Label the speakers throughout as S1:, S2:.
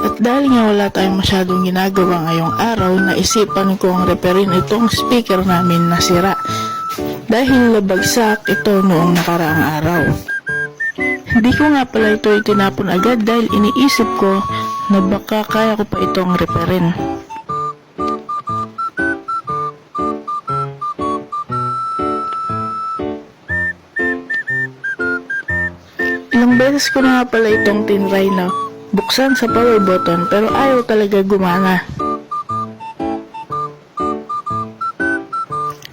S1: At dahil nga wala tayong masyadong ginagawa ngayong araw, naisipan kong reparin itong speaker namin na sira. Dahil nabagsak ito noong nakaraang araw. Hindi ko nga pala ito itinapon agad dahil iniisip ko na baka kaya ko pa itong reparin. Ilang beses ko na nga pala itong tinry na buksan sa power button pero ayaw talaga gumana.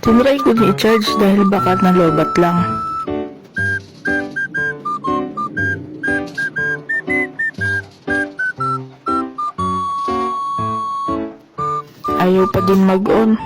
S1: Tinry ko na i-charge dahil baka nalobat lang. Ayaw pa din mag-on.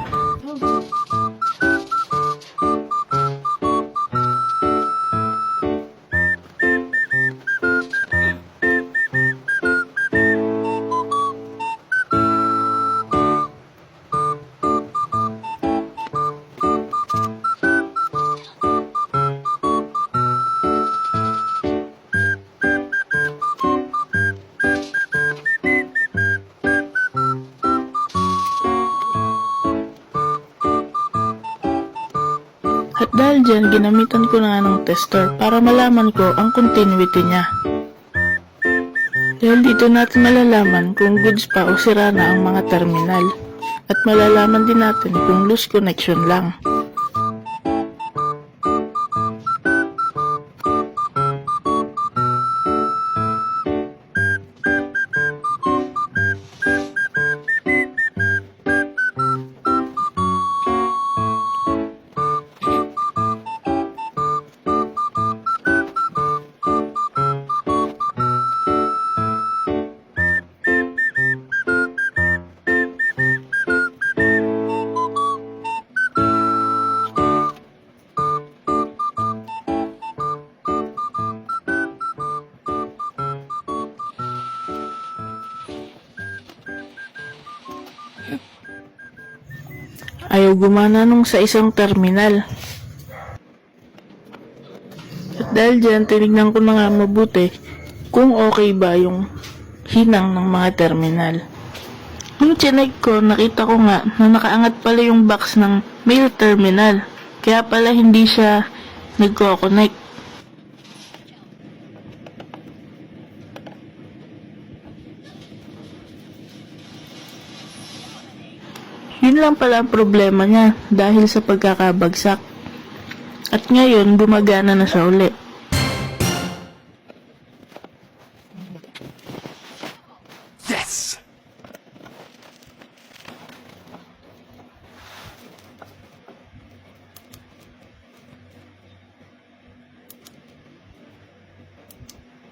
S1: At dahil dyan, ginamitan ko na nga ng tester para malaman ko ang continuity niya. Dahil dito natin malalaman kung goods pa o sira na ang mga terminal. At malalaman din natin kung loose connection lang. Ayaw gumana nung sa isang terminal. At dahil dyan, tinignan ko na nga mabuti kung okay ba yung hinang ng mga terminal. Nung chinek ko, nakita ko nga na nakaangat pala yung box ng male terminal. Kaya pala hindi siya nagko-connect. Yun lang pala ang problema niya dahil sa pagkakabagsak. At ngayon, gumagana na siya uli.
S2: Yes!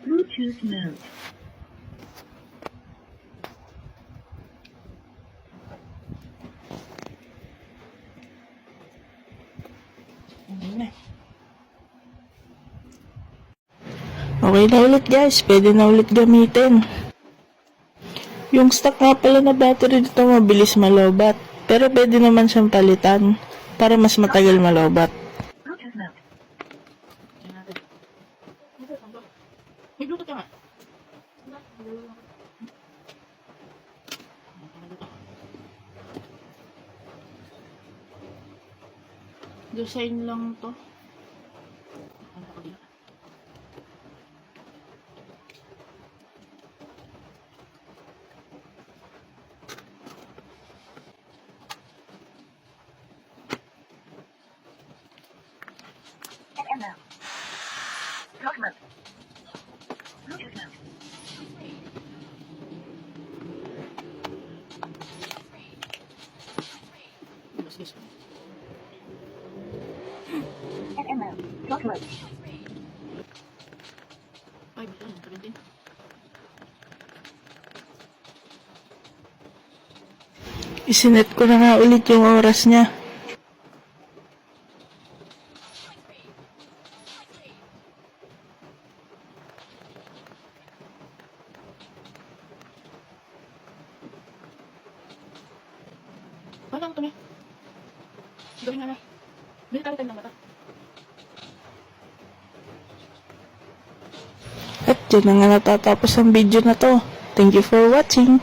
S3: Bluetooth mode.
S1: Okay na ulit guys, pwede na ulit gamitin. Yung stock nga pala na battery dito mabilis malobat, pero pwede naman siyang palitan para mas matagal malobat.
S3: Bluetooth mode.
S1: May Bluetooth ka nga. Design lang to.
S3: FM mode. Talk mode. Bluetooth mode. FM mode. Talk mode.
S1: Isinet ko na nga ulit yung oras niya.
S4: Parang ito na. Gawin nga na. Military time lang ba ito?
S1: At dyan na nga natatapos ang video na to. Thank you for watching.